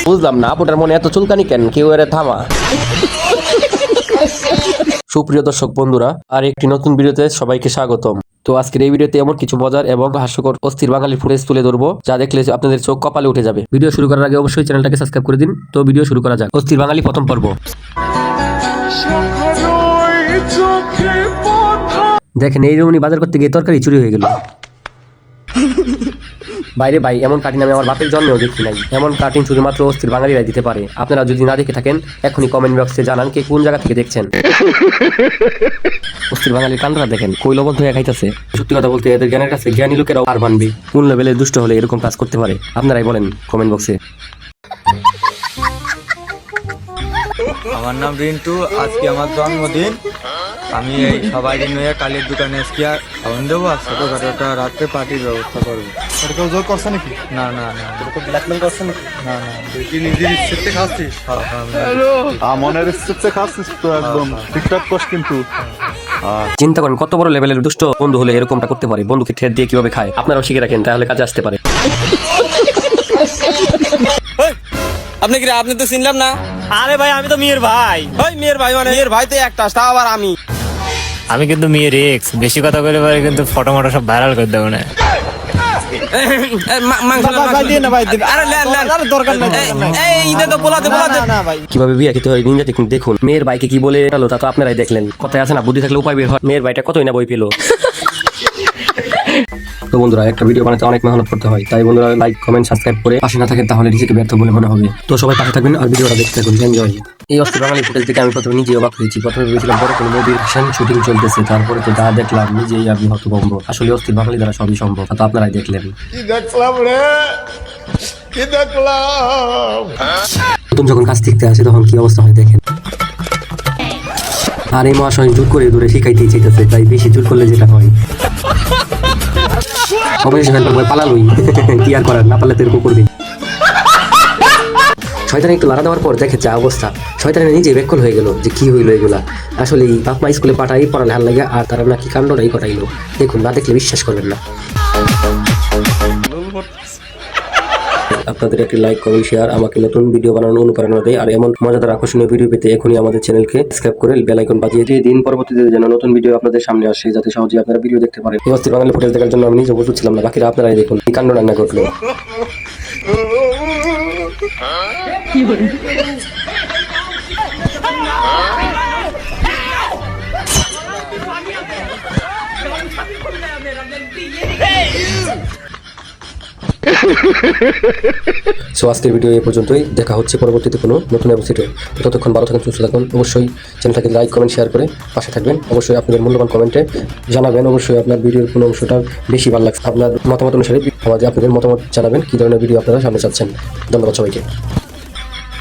বুঝলাম না আপুটার মনে এত চুলকানি কেন, কেউ এর থামা। সুপ্রিয় দর্শক বন্ধুরা, আর একটি নতুন ভিডিওতে সবাইকে স্বাগতম। তো আজকের এই ভিডিওতে এমন কিছু মজার এবং হাস্যকর অস্থির বাঙালি ফুটেজ তুলে ধরবো যা দেখলে আপনাদের চোখ কপালে উঠে যাবে। ভিডিও শুরু করার আগে অবশ্যই চ্যানেলটাকে সাবস্ক্রাইব করে দিন। তো ভিডিও শুরু করা যাক। অস্থির বাঙালি প্রথম পর্ব। দেখেন এই রমণী বাজার করতে গিয়ে তরকারি চুরি হয়ে গেল। বাইরে ভাই, এমন কাটিং আমি আমার বাপের জন্মেও দেখি নাই। এমন কাটিং শুধুমাত্র অস্থির বাঙালিরাই দিতে পারে। আপনারা যদি না দেখে থাকেন এখনই কমেন্ট বক্সে জানান কে কোন জায়গা থেকে দেখছেন। অস্থির বাঙালির কান্ডরা দেখেন, কৈলবদ্ধ হয়ে খাইতেছে। সত্যি কথা বলতে এদের জ্ঞানের কাছে জ্ঞানী লোকেরাও আর মানবে। কোন লেভেলের দুষ্ট হলে এরকম কাজ করতে পারে আপনারাই বলেন কমেন্ট বক্সে। আমার নাম রিন্টু, আজকে আমার জন্মদিন। আমি এই সবাই নিয়ে কালির দোকানে আজকে খাওয়ান দেবো আর ছোটখাটো একটা রাত্রে পার্টির ব্যবস্থা করবো। কেউ জোর করছে নাকি? না না না, ব্ল্যাকমেল করছে নাকি? না না, তুই নিজের ইচ্ছেতে খাচ্ছিস? মনের ইচ্ছেতে খাচ্ছিস তো একদম ঠিকঠাক করছ কিন্তু। চিন্তা করেন কত বড় লেভেলের দুষ্ট বন্ধু হলে এরকমটা করতে পারে। বন্ধুকে ঠেট দিয়ে কিভাবে খায় আপনারাও শিখে রাখেন, তাহলে কাজে আসতে পারে। আপনি কি? আপনি তো চিনলাম না। আরে ভাই আমি তো মেয়ের ভাই। ওই মেয়ের ভাই মানে মেয়ের ভাই তো একটা, তাও আবার আমি কিন্তু মেয়ের এক্স। বেশি কথা বলে পারে কিন্তু ফটো মটো সব ভাইরাল করে দেবো না। কিভাবে বিয়ে খেতে হয় নিনজা টেকনিক দেখুন। মেয়ের ভাইকে কি বলে গেল তা তো আপনারাই দেখলেন। কথায় আছে না, বুদ্ধি থাকলে উপায় বের হয়। মেয়ের ভাইটা কতই না বই পেল। তো বন্ধুরা, একটা ভিডিও বানাতে অনেক মেহনত করতে হয়, তাই বন্ধুরা লাইক কমেন্ট সাবস্ক্রাইব করে পাশে না থাকেন তাহলে নিজেকে ব্যর্থ বলে মনে হবে। তো সবাই পাশে থাকবেন আর ভিডিওটা দেখতে থাকুন। এনজয়। এই অস্থির বাঙালি ফুটেজ দেখে আমি প্রথমে নিজে অবাক হয়েছি। প্রথমে ভেবেছিলাম বড় কোনো মুভির অ্যাকশন শুটিং চলতেছে, তারপরে তো যা দেখলাম নিজেই আমি হতভম্ব। আসলে অস্থির বাঙালি দ্বারা সবই সম্ভব, তা তো আপনারাই দেখলেন। নতুন যখন কাজ শিখতে আসে তখন কি অবস্থা হয় দেখেন। আর এই মহাশয় জোর করে দূরে শিখাইতেই চাইতেছে, তাই বেশি জোর করলে যেটা হয় অবশ্যই পালালুই। কি আর করার, না পারলে তো এরকম করবি। শয়তান একটু লাড়া দেওয়ার পর দেখে যা অবস্থা, শয়তানের নিজে ব্যাকুল হয়ে গেল যে কি হইলো এগুলা। আসলে বাপ মা স্কুলে পাঠাই পড়ালেখার লাগে, আর তারা নাকি কাণ্ডটাই ঘটাইলো। দেখুন, না দেখলে বিশ্বাস করবেন না। আপনাদের একটি লাইক কমেন্ট শেয়ার আমাকে নতুন ভিডিও বানানোর অনুপ্রেরণা দেয়। আর এমন মজাদার আকর্ষণীয় ভিডিও পেতে এখনই আমাদের চ্যানেলকে সাবস্ক্রাইব করে বেল আইকন বাজিয়ে দিয়ে দিন। পরবর্তীতে যেন নতুন ভিডিও আপনাদের সামনে আসে, যাতে সহজে আপনারা ভিডিও দেখতে পারেন। এই অস্থির বাঙালি ফুটেজ দেখার জন্য আমি নিজে প্রস্তুত ছিলাম না, বাকিরা আপনারাই দেখুন কি কাণ্ড রান্না ঘটলো। সো আজকের ভিডিও এই পর্যন্তই। দেখা হচ্ছে পরবর্তীতে কোনো নতুন এপিসোডে। ততক্ষণ ভালো থাকুন, সুস্থ থাকুন। অবশ্যই চ্যানেলটাকে লাইক কমেন্ট শেয়ার করে পাশে থাকবেন। অবশ্যই আপনাদের মূল্যবান কমেন্টে জানাবেন অবশ্যই আপনার ভিডিওর কোন অংশটা বেশি ভালো লাগছে। আপনার মতামত অনুসারে আপনাদের মতামত জানাবেন কি ধরনের ভিডিও আপনারা সামনে চাচ্ছেন। ধন্যবাদ সবাইকে।